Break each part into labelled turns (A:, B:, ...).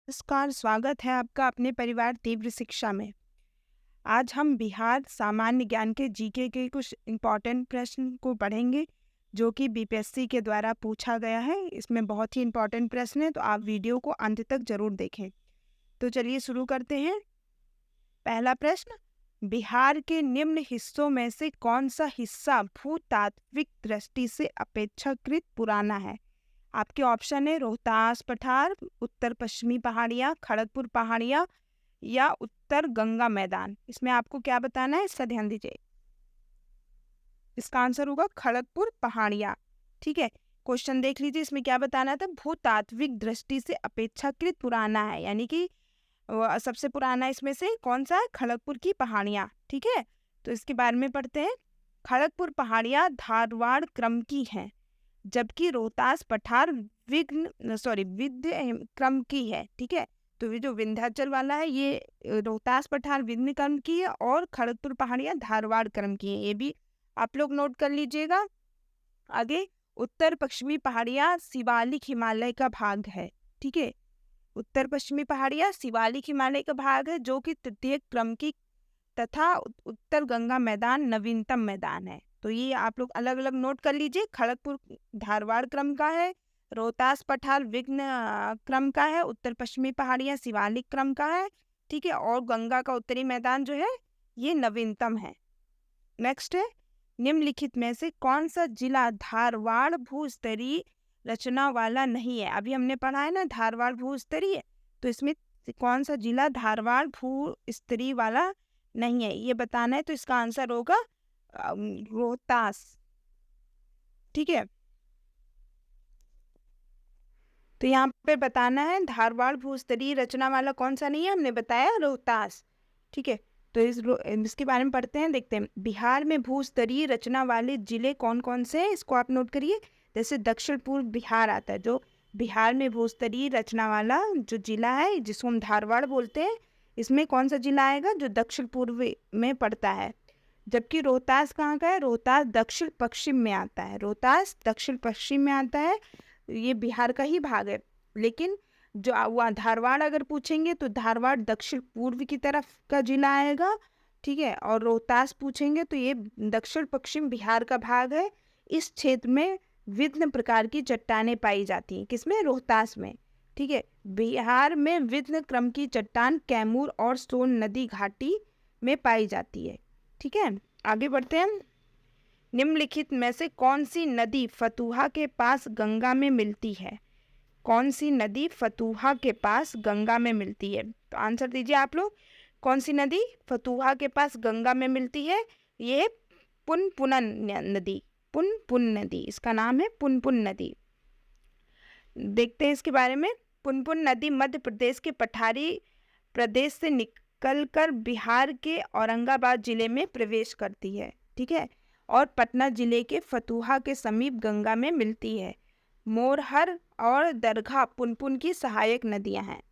A: नमस्कार, स्वागत है आपका अपने परिवार तीव्र शिक्षा में। आज हम बिहार सामान्य ज्ञान के जीके के कुछ इम्पोर्टेंट प्रश्न को पढ़ेंगे जो कि बीपीएससी के द्वारा पूछा गया है। इसमें बहुत ही इम्पोर्टेंट प्रश्न है, तो आप वीडियो को अंत तक जरूर देखें। तो चलिए शुरू करते हैं। पहला प्रश्न, बिहार के निम्न हिस्सों में से कौन सा हिस्सा भूतात्विक दृष्टि से अपेक्षाकृत पुराना है? आपके ऑप्शन है रोहतास पठार, उत्तर पश्चिमी पहाड़ियाँ, खड़गपुर पहाड़ियाँ या उत्तर गंगा मैदान। इसमें आपको क्या बताना है, इसका ध्यान दीजिए। इसका आंसर होगा खड़गपुर पहाड़ियाँ। ठीक है, क्वेश्चन देख लीजिए, इसमें क्या बताना था, भूतात्विक दृष्टि से अपेक्षाकृत पुराना है, यानी कि सबसे पुराना इसमें से कौन सा है, खड़गपुर की पहाड़ियाँ। ठीक है, तो इसके बारे में पढ़ते हैं। खड़गपुर पहाड़ियाँ धारवाड़ क्रम की हैं, जबकि रोहतास पठार विंध्य क्रम की है। ठीक है, तो ये जो विंध्याचल वाला है ये रोहतास पठार विंध्य क्रम की है और खड़गपुर पहाड़ियाँ धारवाड़ क्रम की है, ये भी आप लोग नोट कर लीजिएगा। आगे, उत्तर पश्चिमी पहाड़ियाँ शिवालिक हिमालय का भाग है। ठीक है, उत्तर पश्चिमी पहाड़ियाँ शिवालिक हिमालय का भाग है जो कि तृतीय क्रम की, तथा उत्तर गंगा मैदान नवीनतम मैदान है। तो ये आप लोग अलग अलग नोट कर लीजिए। खड़गपुर धारवाड़ क्रम का है, रोहतास पठार विघ्न क्रम का है, उत्तर पश्चिमी पहाड़ियाँ शिवालिक क्रम का है। ठीक है, और गंगा का उत्तरी मैदान जो है ये नवीनतम है। नेक्स्ट है, निम्नलिखित में से कौन सा जिला धारवाड़ भूस्तरीय रचना वाला नहीं है? अभी हमने पढ़ा है ना धारवाड़ भूस्तरीय, तो इसमें कौन सा जिला धारवाड़ भूस्तरीय वाला नहीं है ये बताना है। तो इसका आंसर होगा रोहतास। ठीक है, तो यहाँ पे बताना है धारवाड़ भूस्तरीय रचना वाला कौन सा नहीं है, हमने बताया रोहतास। ठीक है, तो इसके बारे में पढ़ते हैं, देखते हैं। बिहार में भूस्तरीय रचना वाले जिले कौन कौन से हैं, इसको आप नोट करिए। जैसे दक्षिण पूर्व बिहार आता है, जो बिहार में भूस्तरीय रचना वाला जो जिला है जिसको हम धारवाड़ बोलते हैं, इसमें कौन सा जिला आएगा, जो दक्षिण पूर्व में पड़ता है। जबकि रोहतास कहाँ का है, रोहतास दक्षिण पश्चिम में आता है, रोहतास दक्षिण पश्चिम में आता है, ये बिहार का ही भाग है। लेकिन जो वो धारवाड़ अगर पूछेंगे तो धारवाड़ दक्षिण पूर्व की तरफ का जिला आएगा। ठीक है, और रोहतास पूछेंगे तो ये दक्षिण पश्चिम बिहार का भाग है। इस क्षेत्र में विभिन्न प्रकार की चट्टानें पाई जाती हैं, किसमें, रोहतास में। ठीक है, बिहार में विभिन्न क्रम की चट्टान कैमूर और सोन नदी घाटी में पाई जाती है। ठीक है, आगे बढ़ते हैं। निम्नलिखित में से कौन सी नदी फतुहा के पास गंगा में मिलती है? कौन सी नदी फतुहा के पास गंगा में मिलती है? तो आंसर दीजिए आप लोग। कौन सी नदी फतुहा के पास गंगा में मिलती है? ये पुनपुन नदी, पुनपुन नदी, इसका नाम है पुनपुन नदी। देखते हैं इसके बारे में। पुनपुन नदी मध्य प्रदेश के पठारी प्रदेश से निकलकर बिहार के औरंगाबाद जिले में प्रवेश करती है। ठीक है, और पटना जिले के फतुहा के समीप गंगा में मिलती है। मोरहर और दरघा पुनपुन की सहायक नदियां हैं।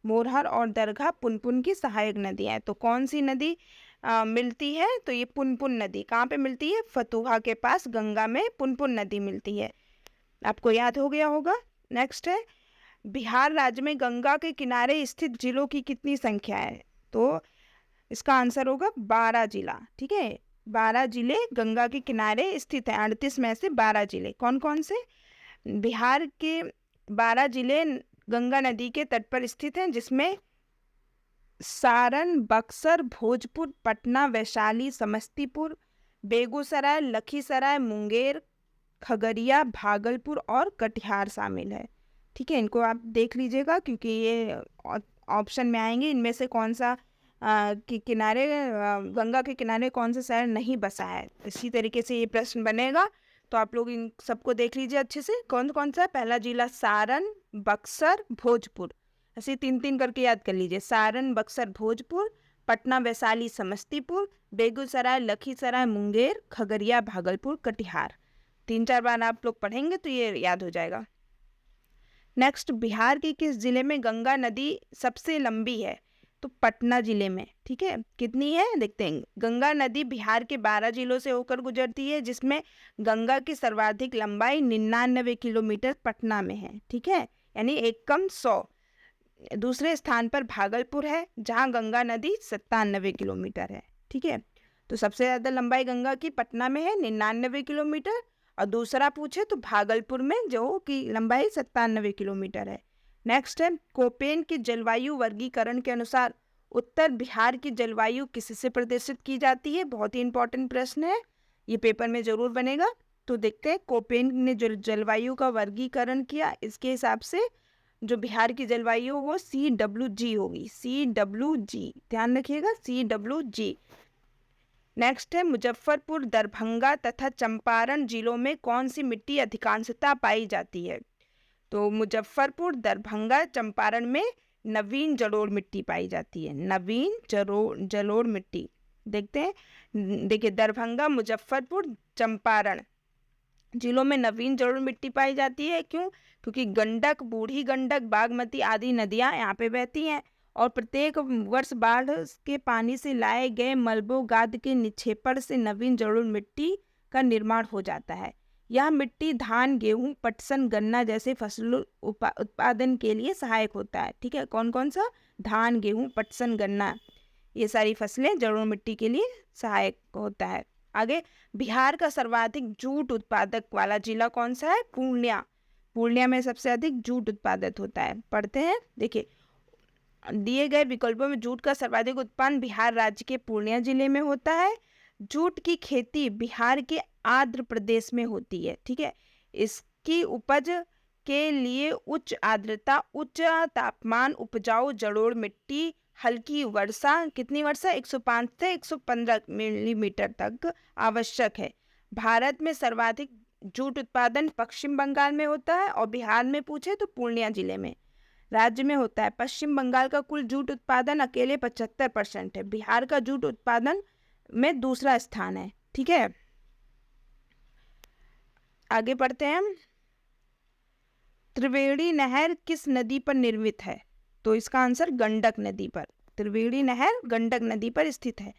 A: मोरहर और दरघा पुनपुन की सहायक नदियां हैं। तो कौन सी नदी मिलती है? तो ये पुनपुन नदी कहाँ पे मिलती है? फतुहा के पास गंगा में पुनपुन नदी मिलती है। आपको याद हो गया होगा। नेक्स्ट है, बिहार राज्य में गंगा के किनारे स्थित जिलों की कितनी संख्या है? तो इसका आंसर होगा 12 जिला। ठीक है, 12 जिले गंगा के किनारे स्थित हैं। 38 में से 12 जिले कौन कौन से? बिहार के 12 जिले गंगा नदी के तट पर स्थित हैं, जिसमें सारण, बक्सर, भोजपुर, पटना, वैशाली, समस्तीपुर, बेगूसराय, लखीसराय, मुंगेर, खगड़िया, भागलपुर और कटिहार शामिल है। ठीक है, इनको आप देख लीजिएगा क्योंकि ये ऑप्शन में आएंगे। इनमें से कौन सा कि किनारे गंगा के किनारे कौन सा शहर नहीं बसा है, इसी तरीके से ये प्रश्न बनेगा। तो आप लोग इन सबको देख लीजिए अच्छे से, कौन कौन सा है। पहला जिला सारण, बक्सर, भोजपुर, ऐसे 3-3 करके याद कर लीजिए। सारण, बक्सर, भोजपुर, पटना, वैशाली, समस्तीपुर, बेगूसराय, लखीसराय, मुंगेर, खगड़िया, भागलपुर, कटिहार। 3-4 बार आप लोग पढ़ेंगे तो ये याद हो जाएगा। नेक्स्ट, बिहार के किस जिले में गंगा नदी सबसे लंबी है? तो पटना जिले में। ठीक है, कितनी है देखते हैं। गंगा नदी बिहार के 12 जिलों से होकर गुजरती है, जिसमें गंगा की सर्वाधिक लंबाई 99 किलोमीटर पटना में है। ठीक है, यानी 1 कम 100। दूसरे स्थान पर भागलपुर है, जहाँ गंगा नदी 97 किलोमीटर है। ठीक है, तो सबसे ज़्यादा लंबाई गंगा की पटना में है 99 किलोमीटर, और दूसरा पूछे तो भागलपुर में जो कि लंबाई 97 किलोमीटर है। नेक्स्ट है, कोपेन के जलवायु वर्गीकरण के अनुसार उत्तर बिहार की जलवायु किससे प्रदर्शित की जाती है? बहुत ही इंपॉर्टेंट प्रश्न है, ये पेपर में जरूर बनेगा। तो देखते हैं, कोपेन ने जो जलवायु का वर्गीकरण किया, इसके हिसाब से जो बिहार की जलवायु वो CWG होगी, CWG, ध्यान रखिएगा, CWG। नेक्स्ट है, मुजफ्फरपुर, दरभंगा तथा चंपारण जिलों में कौन सी मिट्टी अधिकांशतः पाई जाती है? तो मुजफ्फरपुर, दरभंगा, चंपारण में नवीन जलोढ़ मिट्टी पाई जाती है, नवीन जलोढ़ मिट्टी। देखते हैं, देखिए दरभंगा, मुजफ्फरपुर, चंपारण जिलों में नवीन जलोढ़ मिट्टी पाई जाती है। क्यों? क्योंकि गंडक, बूढ़ी गंडक, बागमती आदि नदियां यहाँ पे बहती हैं, और प्रत्येक वर्ष बाढ़ के पानी से लाए गए मलबो गाद के निक्षेपण से नवीन जलोढ़ मिट्टी का निर्माण हो जाता है। यह मिट्टी धान, गेहूं, पटसन, गन्ना जैसे फसलों उत्पादन के लिए सहायक होता है। ठीक है, कौन कौन सा? धान, गेहूं, पटसन, गन्ना, ये सारी फसलें जलोढ़ मिट्टी के लिए सहायक होता है। आगे, बिहार का सर्वाधिक जूट उत्पादक वाला जिला कौन सा है? पूर्णिया। पूर्णिया में सबसे अधिक जूट उत्पादित होता है। पढ़ते हैं, देखिए दिए गए विकल्पों में जूट का सर्वाधिक उत्पादन बिहार राज्य के पूर्णिया जिले में होता है। जूट की खेती बिहार के आंध्र प्रदेश में होती है। ठीक है, इसकी उपज के लिए उच्च आर्द्रता, उच्च तापमान, उपजाऊ जलोढ़ मिट्टी, हल्की वर्षा, कितनी वर्षा? 105 से 115 मिलीमीटर तक आवश्यक है। भारत में सर्वाधिक जूट उत्पादन पश्चिम बंगाल में होता है, और बिहार में पूछे तो पूर्णिया जिले में राज्य में होता है। पश्चिम बंगाल का कुल जूट उत्पादन अकेले 75% है। बिहार का जूट उत्पादन में दूसरा स्थान है। ठीक है, आगे बढ़ते हैं। त्रिवेणी नहर किस नदी पर निर्मित है? तो इसका आंसर गंडक नदी पर। त्रिवेणी नहर गंडक नदी पर स्थित है।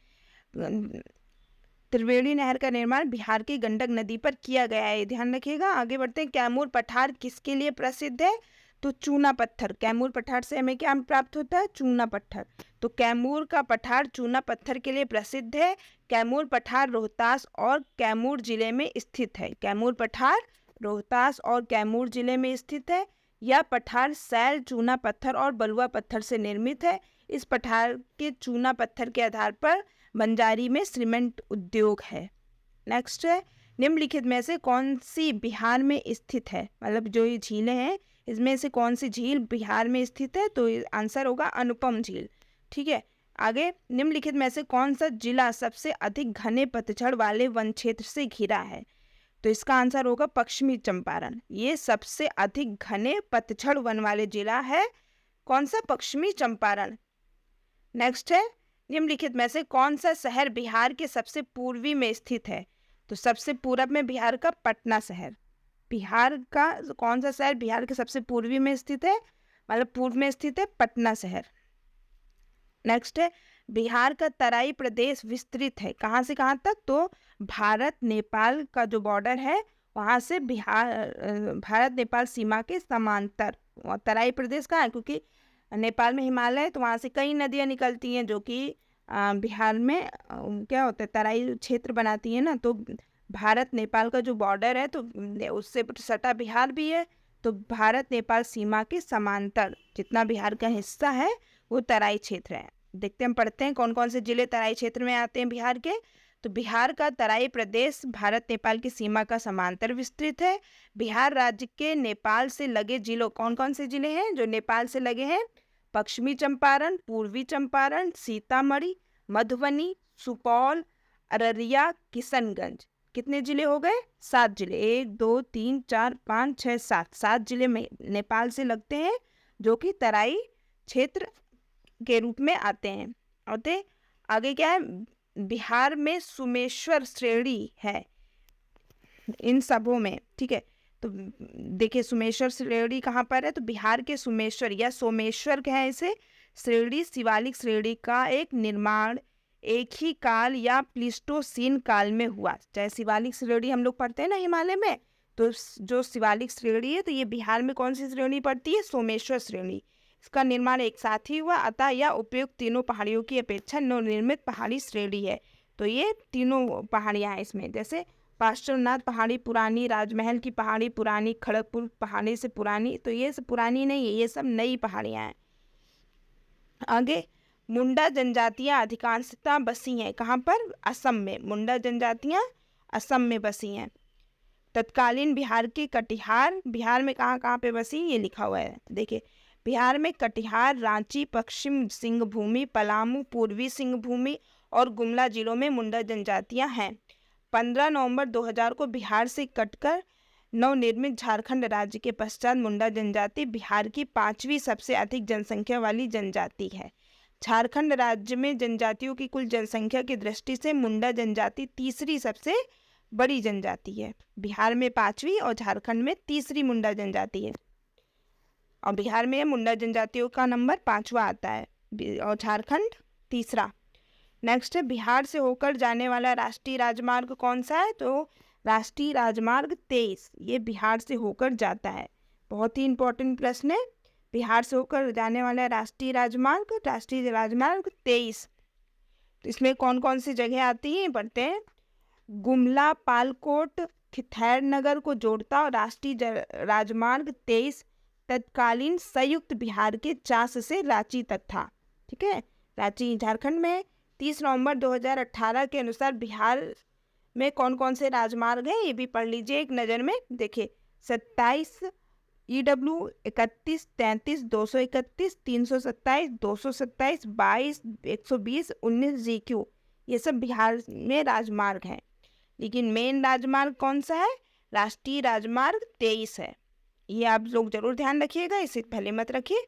A: त्रिवेणी नहर का निर्माण बिहार की गंडक नदी पर किया गया है, ध्यान रखिएगा। आगे बढ़ते हैं, कैमूर पठार किसके लिए प्रसिद्ध है? तो चूना पत्थर। कैमूर पठार से हमें क्या प्राप्त होता है? चूना पत्थर। तो कैमूर का पठार चूना पत्थर के लिए प्रसिद्ध है। कैमूर पठार रोहतास और कैमूर जिले में स्थित है। कैमूर पठार रोहतास और कैमूर जिले में स्थित है। यह पठार सैल, चूना पत्थर और बलुआ पत्थर से निर्मित है। इस पठार के चूना पत्थर के आधार पर बंजारी में सीमेंट उद्योग है। नेक्स्ट है, निम्नलिखित में से कौन सी बिहार में स्थित है? मतलब जो ये झीलें हैं, इसमें से कौन सी झील बिहार में स्थित है? तो आंसर होगा अनुपम झील। ठीक है, आगे, निम्नलिखित में से कौन सा जिला सबसे अधिक घने पतझड़ वाले वन क्षेत्र से घिरा है? तो इसका आंसर होगा पश्चिमी चंपारण। ये सबसे अधिक घने पतझड़ वन वाले जिला है। कौन सा? पश्चिमी चंपारण। नेक्स्ट है, निम्नलिखित में से कौन सा शहर बिहार के सबसे पूर्वी में स्थित है? तो सबसे पूरब में बिहार का पटना शहर। बिहार का कौन सा शहर बिहार के सबसे पूर्वी में स्थित है? मतलब पूर्व में स्थित है पटना शहर। नेक्स्ट है, बिहार का तराई प्रदेश विस्तृत है कहाँ से कहाँ तक? तो भारत नेपाल का जो बॉर्डर है वहाँ से भारत नेपाल सीमा के समांतर तराई प्रदेश कहाँ है? क्योंकि नेपाल में हिमालय है, तो वहाँ से कई नदियाँ निकलती हैं जो कि बिहार में क्या होता है, तराई क्षेत्र बनाती है ना। तो भारत नेपाल का जो बॉर्डर है, तो उससे सटा बिहार भी है। तो भारत नेपाल सीमा के समांतर जितना बिहार का हिस्सा है वो तराई क्षेत्र है। देखते हैं, पढ़ते हैं कौन कौन से जिले तराई क्षेत्र में आते हैं बिहार के। तो बिहार का तराई प्रदेश भारत नेपाल की सीमा का समांतर विस्तृत है। बिहार राज्य के नेपाल से लगे जिलों, कौन कौन से जिले हैं जो नेपाल से लगे हैं? पश्चिमी चंपारण, पूर्वी चंपारण, सीतामढ़ी, मधुबनी, सुपौल, अररिया, किशनगंज। कितने जिले हो गए? 7 जिले। 1 2 3 4 5 6 7, 7 जिले में नेपाल से लगते हैं जो कि तराई क्षेत्र के रूप में आते हैं। और आगे क्या है? बिहार में सुमेश्वर श्रेणी है इन सबों में। ठीक है, तो देखिए सुमेश्वर श्रेणी कहाँ पर है? तो बिहार के सुमेश्वर या सोमेश्वर क्या है इसे? श्रेणी शिवालिक श्रेणी का एक निर्माण एक ही काल या प्लीस्टोसीन काल में हुआ। चाहे शिवालिक श्रेणी हम लोग पढ़ते हैं ना हिमालय में, तो जो शिवालिक श्रेणी है तो ये बिहार में कौन सी श्रेणी पड़ती है? सोमेश्वर श्रेणी। इसका निर्माण एक साथ ही हुआ, अतः यह उपयुक्त तीनों पहाड़ियों की अपेक्षा नवनिर्मित पहाड़ी श्रेणी है। तो ये तीनों पहाड़ियाँ हैं इसमें, जैसे पार्श्वनाथ पहाड़ी पुरानी, राजमहल की पहाड़ी पुरानी, खड़गपुर पहाड़ी से पुरानी, तो ये सब पुरानी नहीं है, ये सब नई पहाड़ियाँ हैं। आगे, मुंडा जनजातियाँ अधिकांशतः बसी हैं कहाँ पर? असम में। मुंडा जनजातियाँ असम में बसी हैं। तत्कालीन बिहार के कटिहार, बिहार में कहाँ कहाँ पे बसी ये लिखा हुआ है, देखिए बिहार में कटिहार, रांची, पश्चिम सिंहभूमि, पलामू, पूर्वी सिंहभूमि और गुमला जिलों में मुंडा जनजातियां हैं। 15 नवंबर 2000 को बिहार से कटकर नवनिर्मित झारखंड राज्य के पश्चात मुंडा जनजाति बिहार की 5वीं सबसे अधिक जनसंख्या वाली जनजाति है। झारखंड राज्य में जनजातियों की कुल जनसंख्या की दृष्टि से मुंडा जनजाति तीसरी सबसे बड़ी जनजाति है। बिहार में 5वीं और झारखंड में तीसरी मुंडा जनजाति है, और बिहार में मुंडा जनजातियों का नंबर 5वां आता है और झारखंड तीसरा। नेक्स्ट है, बिहार से होकर जाने वाला राष्ट्रीय राजमार्ग कौन सा है? तो राष्ट्रीय राजमार्ग 23, ये बिहार से होकर जाता है। बहुत ही इंपॉर्टेंट प्रश्न है, बिहार से होकर जाने वाला राष्ट्रीय राजमार्ग 23। तो इसमें कौन कौन सी जगह आती है पढ़ते हैं। गुमला, पालकोट, खिथैर नगर को जोड़ता और राष्ट्रीय राजमार्ग 23 तत्कालीन संयुक्त बिहार के चास से रांची तक था। ठीक है, रांची झारखंड में। 30 नवंबर 2018 के अनुसार बिहार में कौन कौन से राजमार्ग हैं ये भी पढ़ लीजिए एक नज़र में। देखिए 27 EW, 31, 33, 231, 327, 227, 22, 120, 19 GQ, ये सब बिहार में राजमार्ग हैं। लेकिन मेन राजमार्ग कौन सा है? राष्ट्रीय राजमार्ग 23 है। ये आप लोग जरूर ध्यान रखिएगा, इसे पहले मत रखिए।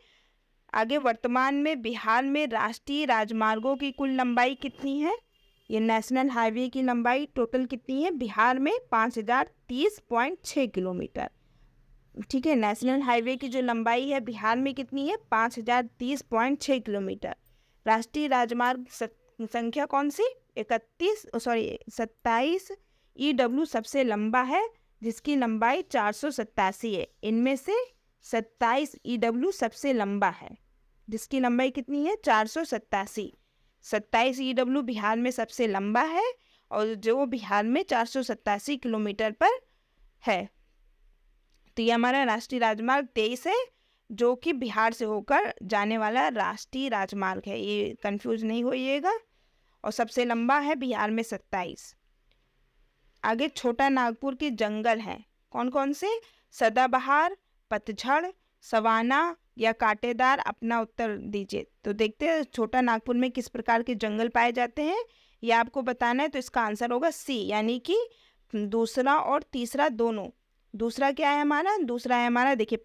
A: आगे, वर्तमान में बिहार में राष्ट्रीय राजमार्गों की कुल लंबाई कितनी है? ये नेशनल हाईवे की लंबाई टोटल कितनी है बिहार में? 5030.6 किलोमीटर। ठीक है, नेशनल हाईवे की जो लंबाई है बिहार में कितनी है? 5030.6 किलोमीटर। राष्ट्रीय राजमार्ग संख्या कौन सी? 27 EW सबसे लंबा है, जिसकी लंबाई 487 है। इनमें से 27 EW सबसे लंबा है, जिसकी लंबाई कितनी है? 487। 27 EW बिहार में सबसे लंबा है और जो बिहार में 487 किलोमीटर पर है। तो ये हमारा राष्ट्रीय राजमार्ग 23 है, जो कि बिहार से होकर जाने वाला राष्ट्रीय राजमार्ग है, ये कंफ्यूज नहीं होइएगा। और सबसे लंबा है बिहार में 27। आगे, छोटा नागपुर के जंगल हैं कौन कौन से? सदाबहार, पतझड़, सवाना या कांटेदार? अपना उत्तर दीजिए। तो देखते हैं छोटा नागपुर में किस प्रकार के जंगल पाए जाते हैं, ये आपको बताना है। तो इसका आंसर होगा सी, यानी कि दूसरा और तीसरा दोनों। दूसरा क्या है हमारा? दूसरा है हमारा, देखिए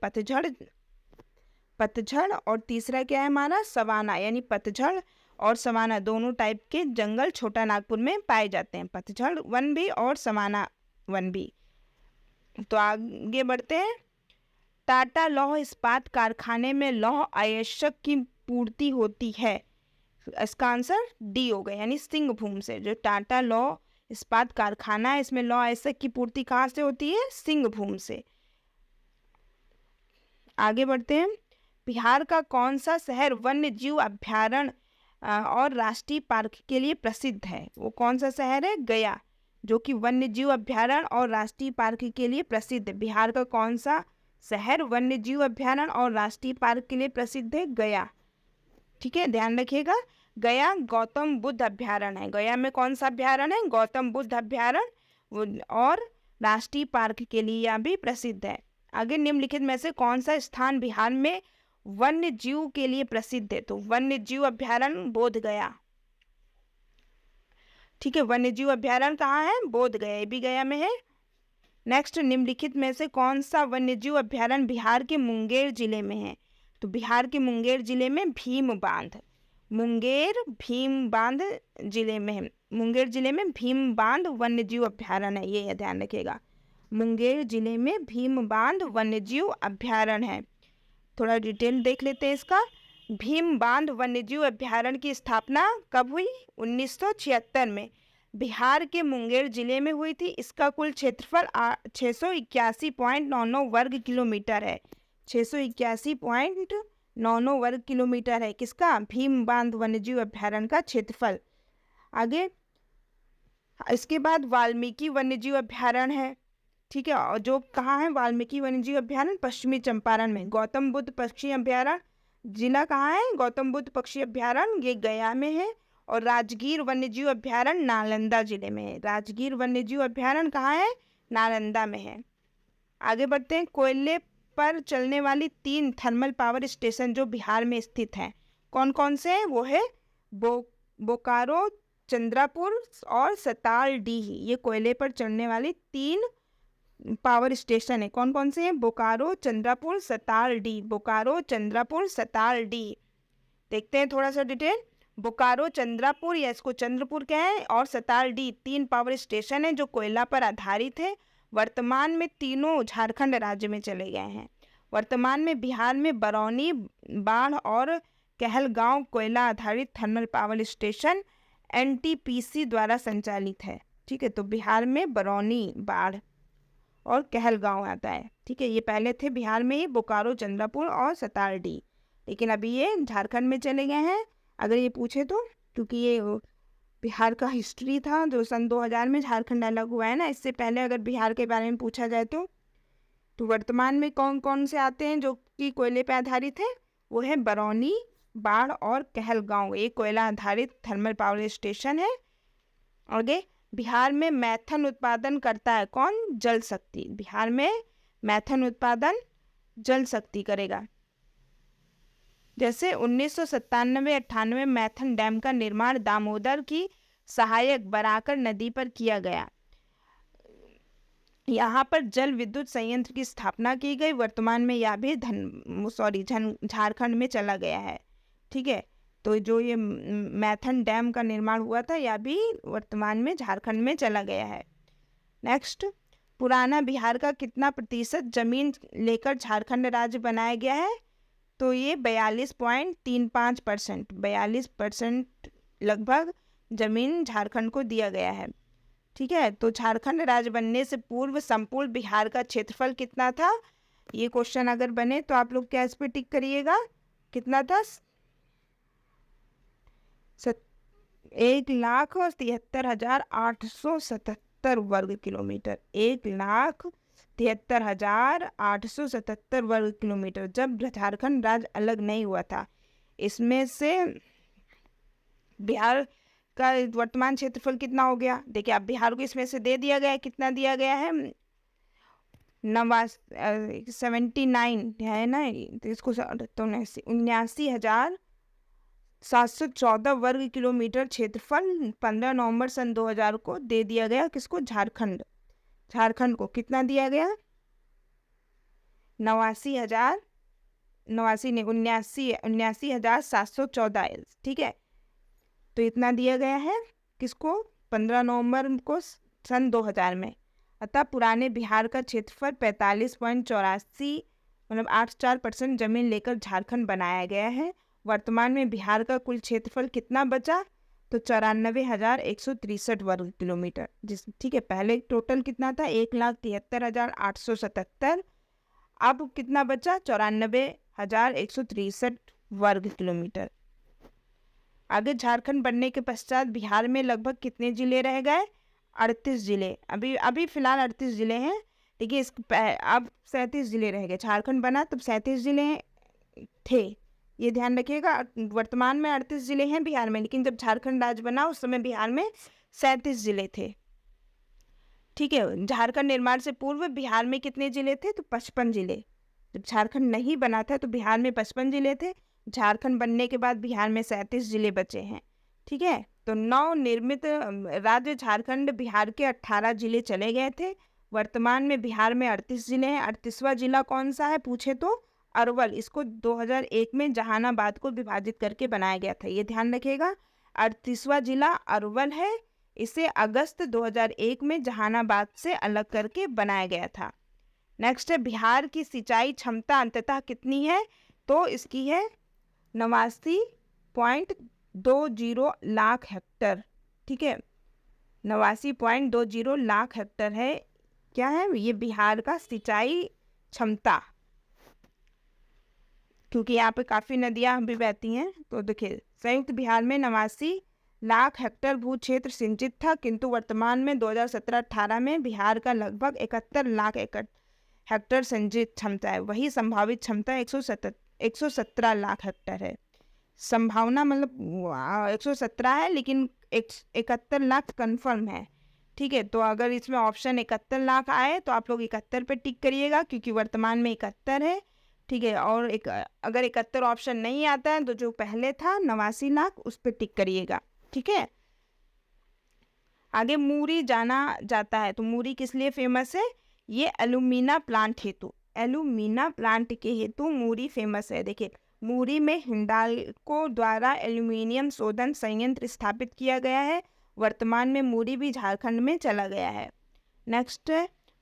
A: पतझड़ और तीसरा क्या है हमारा? सवाना, यानी पतझड़ और सवाना दोनों टाइप के जंगल छोटा नागपुर में पाए जाते हैं, पतझड़ वन भी और सवाना वन भी। तो आगे बढ़ते हैं। टाटा लौह इस्पात कारखाने में लौह अयस्क की पूर्ति होती है, इसका आंसर डी होगा, यानी सिंहभूम से। जो टाटा लौह इस्पात कारखाना है, इसमें लौह अयस्क की पूर्ति कहाँ से होती है? सिंहभूम से। आगे बढ़ते हैं। बिहार का कौन सा शहर वन्य जीव अभ्यारण्य और राष्ट्रीय पार्क के लिए प्रसिद्ध है? वो कौन सा शहर है? गया, जो कि वन्य जीव अभ्यारण्य और राष्ट्रीय पार्क के लिए प्रसिद्ध है। बिहार का कौन सा शहर वन्य जीव अभ्यारण्य और राष्ट्रीय पार्क के लिए प्रसिद्ध है? गया। ठीक है, ध्यान रखिएगा। गया गौतम बुद्ध अभ्यारण्य है। गया में कौन सा अभ्यारण्य है? गौतम बुद्ध अभ्यारण्य, और राष्ट्रीय पार्क के लिए यह भी प्रसिद्ध है। आगे, निम्नलिखित में से कौन सा स्थान बिहार में वन्य जीव के लिए प्रसिद्ध है? तो वन्य जीव अभ्यारण्य बोध गया। ठीक है, वन्य जीव अभ्यारण्य कहाँ है? बोध गया, ये भी गया में है। नेक्स्ट, निम्नलिखित में से कौन सा वन्य जीव अभ्यारण्य बिहार के मुंगेर जिले में है? तो बिहार के मुंगेर जिले में भीम बांध, जिले में है। मुंगेर जिले में भीम बांध वन्य जीव अभ्यारण्य है, ये ध्यान रखिएगा। मुंगेर जिले में भीम बांध वन्य जीव अभ्यारण्य है। थोड़ा डिटेल देख लेते हैं इसका। भीम बांध वन्यजीव अभ्यारण्य की स्थापना कब हुई? 1976 में बिहार के मुंगेर जिले में हुई थी। इसका कुल क्षेत्रफल 681.99 वर्ग किलोमीटर है। 681.99 वर्ग किलोमीटर है। किसका? भीम बांध वन्यजीव अभ्यारण्य का क्षेत्रफल। आगे इसके बाद वाल्मीकि वन्यजीव अभ्यारण्य है, ठीक है, और जो कहाँ है वाल्मीकि वन्यजीव अभ्यारण्य? पश्चिमी चंपारण में। गौतम बुद्ध पक्षी अभ्यारण्य जिला कहाँ है? गौतम बुद्ध पक्षी अभ्यारण्य ये गया में है। और राजगीर वन्यजीव अभ्यारण्य नालंदा जिले में है। राजगीर वन्यजीव अभ्यारण्य कहाँ है? नालंदा में है। आगे बढ़ते हैं। कोयले पर चलने वाली 3 थर्मल पावर स्टेशन जो बिहार में स्थित हैं, कौन कौन से हैं? वो है बोकारो, चंद्रापुर और सतालडीह। ये कोयले पर चलने वाली 3 पावर स्टेशन है। कौन कौन से हैं? बोकारो, चंद्रापुर, सतालडीह। बोकारो, चंद्रापुर, सतालडीह। देखते हैं थोड़ा सा डिटेल। बोकारो, चंद्रापुर या इसको चंद्रपुर क्या है, और सतालडीह 3 पावर स्टेशन है जो कोयला पर आधारित है। वर्तमान में तीनों झारखंड राज्य में चले गए हैं। वर्तमान में बिहार में बरौनी, बाढ़ और कहलगांव कोयला आधारित थर्मल पावर स्टेशन एनटीपीसी द्वारा संचालित है। ठीक है, तो बिहार में बरौनी, बाढ़ और कहलगांव आता है। ठीक है, ये पहले थे बिहार में ही बोकारो, चंद्रपुर और सतालडीह, लेकिन अभी ये झारखंड में चले गए हैं अगर ये पूछे तो, क्योंकि ये बिहार का हिस्ट्री था जो सन 2000 में झारखंड अलग हुआ है ना। इससे पहले अगर बिहार के बारे में पूछा जाए तो वर्तमान में कौन कौन से आते हैं जो कि कोयले पर आधारित है? वो है बरौनी, बाढ़ और कहलगांव। एक कोयला आधारित थर्मल पावर स्टेशन है। आगे बिहार में मैथन उत्पादन करता है कौन? जल शक्ति। बिहार में मैथन उत्पादन जल शक्ति करेगा। जैसे 1997-98 मैथन डैम का निर्माण दामोदर की सहायक बराकर नदी पर किया गया। यहाँ पर जल विद्युत संयंत्र की स्थापना की गई। वर्तमान में यह भी झारखंड में चला गया है। ठीक है, तो जो ये मैथन डैम का निर्माण हुआ था यह भी वर्तमान में झारखंड में चला गया है। नेक्स्ट, पुराना बिहार का कितना प्रतिशत जमीन लेकर झारखंड राज्य बनाया गया है? तो ये 42.35%, 42% लगभग जमीन झारखंड को दिया गया है। ठीक है, तो झारखंड राज्य बनने से पूर्व संपूर्ण बिहार का क्षेत्रफल कितना था? ये क्वेश्चन अगर बने तो आप लोग क्या इस पे टिक करिएगा, कितना था? 1,73,877 वर्ग किलोमीटर। 1,73,877 वर्ग किलोमीटर जब झारखंड राज्य अलग नहीं हुआ था। इसमें से बिहार का वर्तमान क्षेत्रफल कितना हो गया? देखिए, अब बिहार को इसमें से दे दिया गया है। कितना दिया गया है? 79 है ना, तो इसको 79,714 वर्ग किलोमीटर क्षेत्रफल 15 नवंबर सन 2000 को दे दिया गया। किसको? झारखंड को कितना दिया गया? 79,714। ठीक है, तो इतना दिया गया है किसको? 15 नवंबर को सन 2000 में। अतः पुराने बिहार का क्षेत्रफल 45.84 मतलब 84% जमीन लेकर झारखंड बनाया गया है। वर्तमान में बिहार का कुल क्षेत्रफल कितना बचा? तो 94,163 वर्ग किलोमीटर। ठीक है, पहले टोटल कितना था? 1,73,877। अब कितना बचा? 94,163 वर्ग किलोमीटर। आगे झारखंड बनने के पश्चात बिहार में लगभग कितने जिले रह गए? 38 जिले। अभी फिलहाल 38 जिले हैं, देखिए अब 37 जिले रह गए। झारखंड बना तब 37 जिले थे, ये ध्यान रखिएगा। वर्तमान में 38 जिले हैं बिहार में, लेकिन जब झारखंड राज्य बना उस समय बिहार में 37 जिले थे। ठीक है, झारखंड निर्माण से पूर्व बिहार में कितने जिले थे? तो 55 जिले। जब झारखंड नहीं बना था तो बिहार में 55 जिले थे। झारखंड बनने के बाद बिहार में 37 जिले बचे हैं। ठीक है, तो नवनिर्मित राज्य झारखंड बिहार के 18 जिले चले गए थे। वर्तमान में बिहार में 38 जिले हैं। 38वां जिला कौन सा है पूछे तो अरवल। इसको 2001 में जहानाबाद को विभाजित करके बनाया गया था, ये ध्यान रखिएगा। 38वां जिला अरवल है। इसे अगस्त 2001 में जहानाबाद से अलग करके बनाया गया था। नेक्स्ट है, बिहार की सिंचाई क्षमता अंततः कितनी है? तो इसकी है 89.20 लाख हेक्टर। ठीक है, 89.20 लाख हेक्टर है। क्या है ये? बिहार का सिंचाई क्षमता। क्योंकि यहाँ पे काफ़ी नदियाँ भी बहती हैं। तो देखिए, संयुक्त बिहार में 89 लाख हेक्टेयर भू क्षेत्र सिंचित था, किंतु वर्तमान में 2017-18 में बिहार का लगभग 71 लाख एकड़ हेक्टेयर सिंचित क्षमता है। वही संभावित क्षमता 117 लाख हेक्टेयर है। संभावना मतलब 117 है, लेकिन 71 लाख कन्फर्म है। ठीक है, तो अगर इसमें ऑप्शन 71 लाख आए तो आप लोग 71 पे टिक करिएगा, क्योंकि वर्तमान में 71 है। ठीक है, और अगर 71 ऑप्शन नहीं आता है तो जो पहले था 89 लाख, उस पर टिक करिएगा। ठीक है, आगे मूरी जाना जाता है। तो मूरी किस लिए फेमस है? ये एल्यूमिना प्लांट हेतु, एल्यूमिना प्लांट के हेतु मूरी फेमस है। देखिए, मूरी में हिंडाल्को द्वारा एल्यूमिनियम शोधन संयंत्र स्थापित किया गया है। वर्तमान में मूरी भी झारखंड में चला गया है। नेक्स्ट,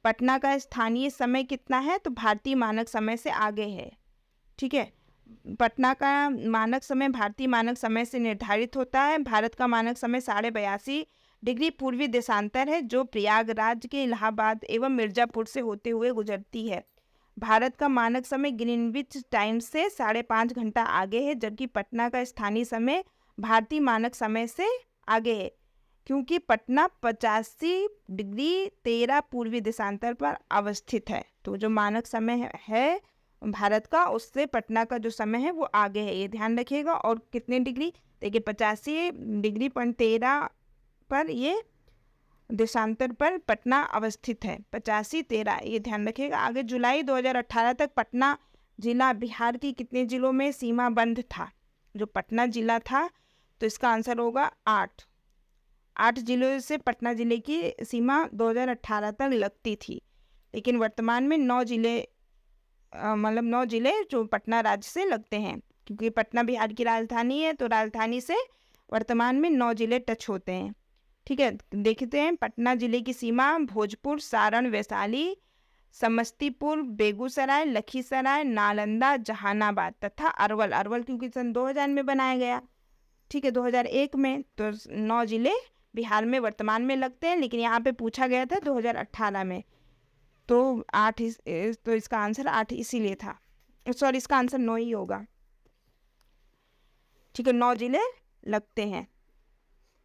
A: पटना का स्थानीय समय कितना है? तो भारतीय मानक समय से आगे है। ठीक है, पटना का मानक समय भारतीय मानक समय से निर्धारित होता है। भारत का मानक समय 82.5 डिग्री पूर्वी देशांतर है, जो प्रयागराज के इलाहाबाद एवं मिर्जापुर से होते हुए गुजरती है। भारत का मानक समय ग्रीनविच टाइम से 5.5 घंटा आगे है, जबकि पटना का स्थानीय समय भारतीय मानक समय से आगे है, क्योंकि पटना 85 डिग्री 13 पूर्वी देशांतर पर अवस्थित है। तो जो मानक समय है भारत का, उससे पटना का जो समय है वो आगे है, ये ध्यान रखिएगा। और कितने डिग्री? देखिए, 85 डिग्री 13 पर ये देशांतर पर पटना अवस्थित है। 85-13, ये ध्यान रखिएगा। आगे, जुलाई 2018 तक पटना जिला बिहार की कितने जिलों में सीमाबंद था? जो पटना जिला था, तो इसका आंसर होगा 8 जिलों से पटना जिले की सीमा 2018 तक लगती थी, लेकिन वर्तमान में 9 जिले मतलब 9 जिले जो पटना राज्य से लगते हैं, क्योंकि पटना बिहार की राजधानी है, तो राजधानी से वर्तमान में 9 जिले टच होते हैं। ठीक है, देखते हैं। पटना जिले की सीमा भोजपुर, सारण, वैशाली, समस्तीपुर, बेगूसराय, लखीसराय, नालंदा, जहानाबाद तथा अरवल, क्योंकि सन 2000 में बनाया गया। ठीक है, 2001 में। तो 9 जिले बिहार में वर्तमान में लगते हैं, लेकिन यहाँ पे पूछा गया था 2018 में, तो 8 तो इसका आंसर 8 इसीलिए था। सॉरी, इसका आंसर 9 ही होगा। ठीक है, 9 जिले लगते हैं।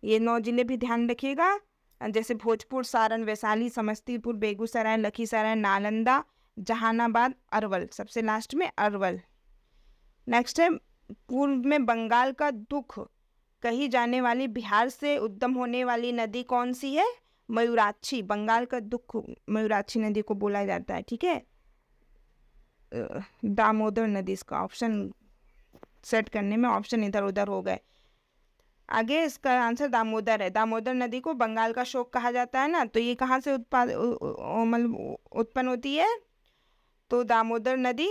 A: ये 9 जिले भी ध्यान रखिएगा, जैसे भोजपुर, सारण, वैशाली, समस्तीपुर, बेगूसराय, लखीसराय, नालंदा, जहानाबाद, अरवल, सबसे लास्ट में अरवल। नेक्स्ट है, पूर्व में बंगाल का दुख कही जाने वाली बिहार से उद्गम होने वाली नदी कौन सी है? मयूराक्षी। बंगाल का दुख मयूराक्षी नदी को बोला जाता है। ठीक है, दामोदर नदी। इसका ऑप्शन सेट करने में ऑप्शन इधर उधर हो गए। आगे इसका आंसर दामोदर है। दामोदर नदी को बंगाल का शोक कहा जाता है ना। तो ये कहाँ से मतलब उत्पन्न होती है? तो दामोदर नदी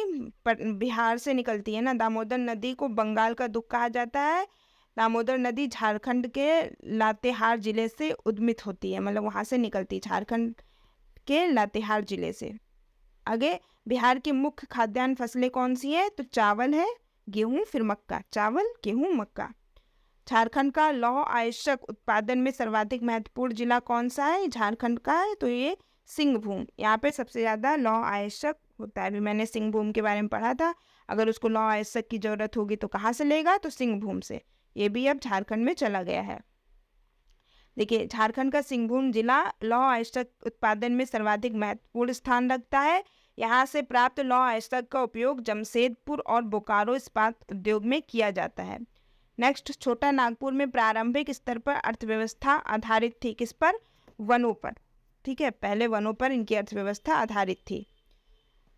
A: बिहार से निकलती है ना। दामोदर नदी को बंगाल का दुख कहा जाता है। दामोदर नदी झारखंड के लातेहार जिले से उद्गमित होती है, मतलब वहाँ से निकलती है, झारखंड के लातेहार जिले से। आगे, बिहार की मुख्य खाद्यान्न फसलें कौन सी है? तो चावल है, गेहूं, फिर मक्का। चावल, गेहूं, मक्का। झारखंड का लौह अयस्क उत्पादन में सर्वाधिक महत्वपूर्ण जिला कौन सा है? झारखंड का है, तो ये सिंहभूम। यहाँ पे सबसे ज़्यादा लौह अयस्क होता है। अभी मैंने सिंहभूम के बारे में पढ़ा था। अगर उसको लौह अयस्क की ज़रूरत होगी तो कहाँ से लेगा? तो सिंहभूम से। ये भी अब झारखंड में चला गया है। देखिए, झारखंड का सिंहभूम जिला लौह अयस्क उत्पादन में सर्वाधिक महत्वपूर्ण स्थान रखता है। यहाँ से प्राप्त लौह अयस्क का उपयोग जमशेदपुर और बोकारो इस्पात उद्योग में किया जाता है। नेक्स्ट, छोटा नागपुर में प्रारंभिक स्तर पर अर्थव्यवस्था आधारित थी। किस पर? वनों पर। ठीक है, पहले वनों पर इनकी अर्थव्यवस्था आधारित थी।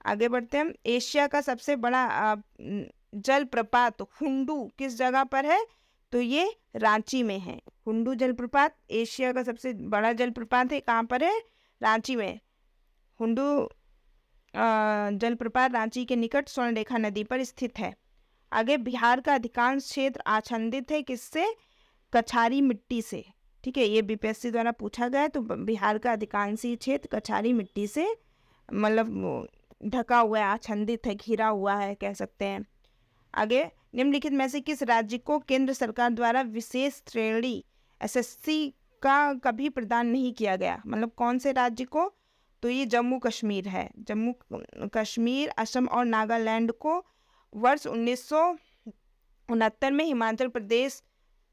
A: आगे बढ़ते हैं। एशिया का सबसे बड़ा जलप्रपात हुंडू किस जगह पर है? तो ये रांची में है। हुंडू जलप्रपात एशिया का सबसे बड़ा जलप्रपात है। कहाँ पर है? रांची में। हुंडू जलप्रपात रांची के निकट स्वर्णरेखा नदी पर स्थित है। आगे, बिहार का अधिकांश क्षेत्र आच्छादित है किससे? कछारी मिट्टी से। ठीक है, ये बीपीएससी द्वारा पूछा गया है। तो बिहार का अधिकांश क्षेत्र कछारी मिट्टी से मतलब ढका हुआ है, आच्छादित है, घिरा हुआ है, कह सकते हैं। आगे, निम्नलिखित में से किस राज्य को केंद्र सरकार द्वारा विशेष श्रेणी एसएससी का कभी प्रदान नहीं किया गया? मतलब कौन से राज्य को? तो ये जम्मू कश्मीर है। जम्मू कश्मीर, असम और नागालैंड को वर्ष 1969 में, हिमाचल प्रदेश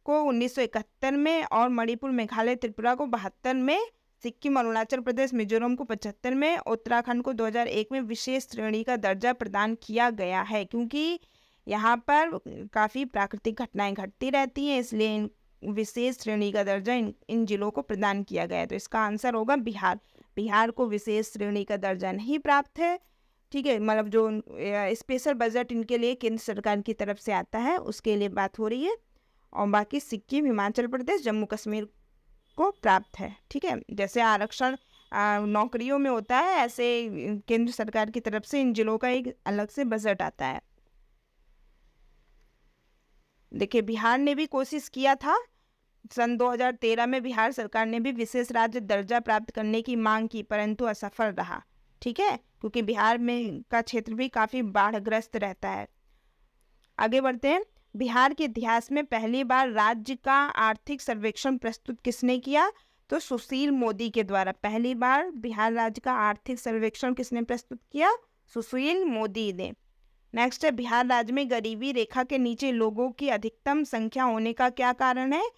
A: को 1971 में और मणिपुर, मेघालय, त्रिपुरा को 72 में, सिक्किम, अरुणाचल प्रदेश, मिजोरम को 75 में, उत्तराखंड को 2001 में विशेष श्रेणी का दर्जा प्रदान किया गया है, क्योंकि यहाँ पर काफ़ी प्राकृतिक घटनाएं घटती रहती हैं, इसलिए विशेष श्रेणी का दर्जा इन जिलों को प्रदान किया गया है। तो इसका आंसर होगा बिहार। बिहार को विशेष श्रेणी का दर्जा नहीं प्राप्त है, ठीक है, मतलब जो स्पेशल बजट इनके लिए केंद्र सरकार की तरफ से आता है उसके लिए बात हो रही है, और बाकी सिक्किम, हिमाचल प्रदेश, जम्मू कश्मीर को प्राप्त है, ठीक है। जैसे आरक्षण नौकरियों में होता है, ऐसे केंद्र सरकार की तरफ से इन जिलों का एक अलग से बजट आता है। देखिए, बिहार ने भी कोशिश किया था, सन 2013 में बिहार सरकार ने भी विशेष राज्य दर्जा प्राप्त करने की मांग की, परंतु असफल रहा, ठीक है, क्योंकि बिहार में का क्षेत्र भी काफ़ी बाढ़ग्रस्त रहता है। आगे बढ़ते हैं। बिहार के इतिहास में पहली बार राज्य का आर्थिक सर्वेक्षण प्रस्तुत किसने किया? तो सुशील मोदी के द्वारा पहली बार बिहार राज्य का आर्थिक सर्वेक्षण किसने प्रस्तुत किया? सुशील मोदी ने। नेक्स्ट है, बिहार राज्य में गरीबी रेखा के नीचे लोगों की अधिकतम संख्या होने का क्या कारण है?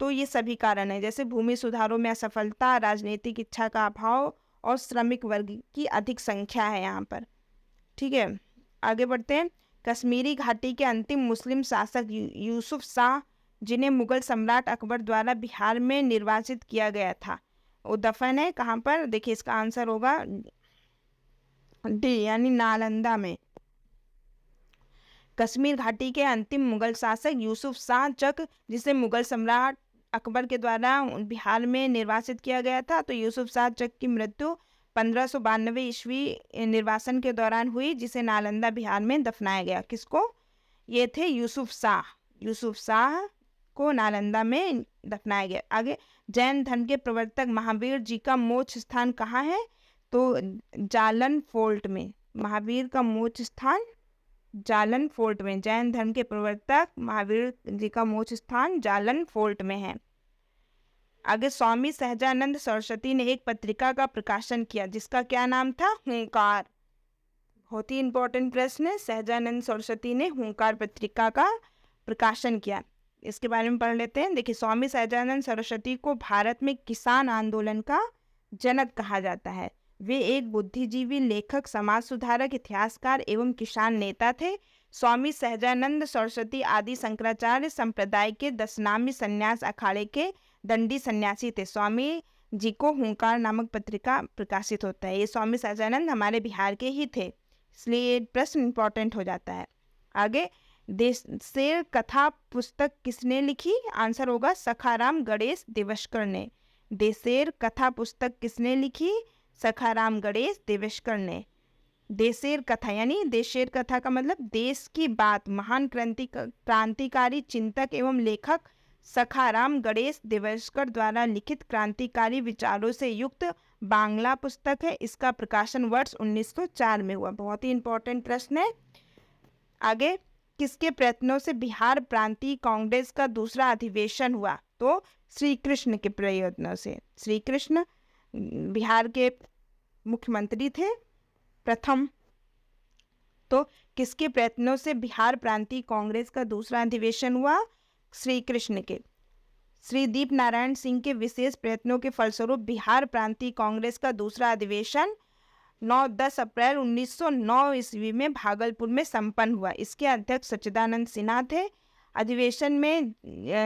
A: तो ये सभी कारण है, जैसे भूमि सुधारों में असफलता, राजनीतिक इच्छा का अभाव और श्रमिक वर्ग की अधिक संख्या है यहाँ पर, ठीक है। आगे बढ़ते हैं। कश्मीरी घाटी के अंतिम मुस्लिम शासक यूसुफ शाह, जिन्हें मुगल सम्राट अकबर द्वारा बिहार में निर्वाचित किया गया था, वो दफन है कहाँ पर? देखिए, इसका आंसर होगा डी, यानी नालंदा में। कश्मीर घाटी के अंतिम मुगल शासक यूसुफ शाह चक, जिसे मुगल सम्राट अकबर के द्वारा बिहार में निर्वासित किया गया था, तो यूसुफ शाह चक की मृत्यु 1592 ईस्वी निर्वासन के दौरान हुई, जिसे नालंदा बिहार में दफनाया गया। किसको? ये थे यूसुफ शाह। यूसुफ शाह को नालंदा में दफनाया गया। आगे, जैन धर्म के प्रवर्तक महावीर जी का मोक्ष स्थान कहाँ है? तो जालन फोर्ट में। महावीर का मोक्ष स्थान जालन फोर्ट में। जैन धर्म के प्रवर्तक महावीर जी का मोक्ष स्थान जालन फोर्ट में है। आगे, स्वामी सहजानंद सरस्वती ने एक पत्रिका का प्रकाशन किया, जिसका क्या नाम था? हुंकार। बहुत ही इंपॉर्टेंट प्रश्न है। सहजानंद सरस्वती ने हुंकार पत्रिका का प्रकाशन किया, इसके बारे में पढ़ लेते हैं। देखिए, स्वामी सहजानंद सरस्वती को भारत में किसान आंदोलन का जनक कहा जाता है। वे एक बुद्धिजीवी, लेखक, समाज सुधारक, इतिहासकार एवं किसान नेता थे। स्वामी सहजानंद सरस्वती आदि शंकराचार्य संप्रदाय के दशनामी संन्यास अखाड़े के दंडी सन्यासी थे। स्वामी जी को हुंकार नामक पत्रिका प्रकाशित होता है। ये स्वामी सहजानंद हमारे बिहार के ही थे, इसलिए प्रश्न इंपॉर्टेंट हो जाता है। आगे, देशेर कथा पुस्तक किसने लिखी? आंसर होगा सखाराम गणेश देवस्कर ने। देशेर कथा पुस्तक किसने लिखी? सखाराम गणेश देवस्कर ने। देशेर कथा यानी देशेर कथा का मतलब देश की बात। महान क्रांतिकारी चिंतक एवं लेखक सखाराम गणेश देवस्कर द्वारा लिखित क्रांतिकारी विचारों से युक्त बांग्ला पुस्तक है। इसका प्रकाशन वर्ष 1904 में हुआ। बहुत ही इंपॉर्टेंट प्रश्न है। आगे, किसके प्रयत्नों से बिहार प्रांतीय कांग्रेस का दूसरा अधिवेशन हुआ? तो श्री कृष्ण के प्रयत्नों से। श्री कृष्ण बिहार के मुख्यमंत्री थे प्रथम। तो किसके प्रयत्नों से बिहार प्रांतीय कांग्रेस का दूसरा अधिवेशन हुआ? श्री कृष्ण के। श्री दीप नारायण सिंह के विशेष प्रयत्नों के फलस्वरूप बिहार प्रांतीय कांग्रेस का दूसरा अधिवेशन 9-10 अप्रैल 1909 ईस्वी में भागलपुर में संपन्न हुआ। इसके अध्यक्ष सच्चिदानंद सिन्हा थे। अधिवेशन में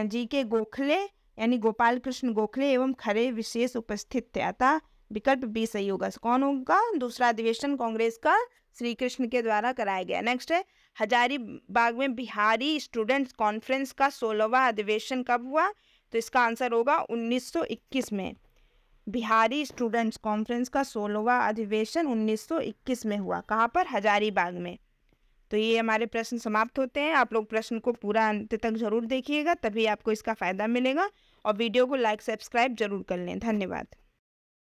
A: जी के गोखले यानी गोपाल कृष्ण गोखले एवं खरे विशेष उपस्थित थे। अतः विकल्प बी सही होगा। कौन होगा? दूसरा अधिवेशन कांग्रेस का श्री कृष्ण के द्वारा कराया गया। नेक्स्ट है, हजारीबाग में बिहारी स्टूडेंट्स कॉन्फ्रेंस का 16वां अधिवेशन कब हुआ? तो इसका आंसर होगा 1921 में। बिहारी स्टूडेंट्स कॉन्फ्रेंस का 16वां अधिवेशन 1921 में हुआ। कहाँ पर? हजारीबाग में। तो ये हमारे प्रश्न समाप्त होते हैं। आप लोग प्रश्न को पूरा अंत तक जरूर देखिएगा, तभी आपको इसका फ़ायदा मिलेगा। और वीडियो को लाइक सब्सक्राइब जरूर कर लें। धन्यवाद।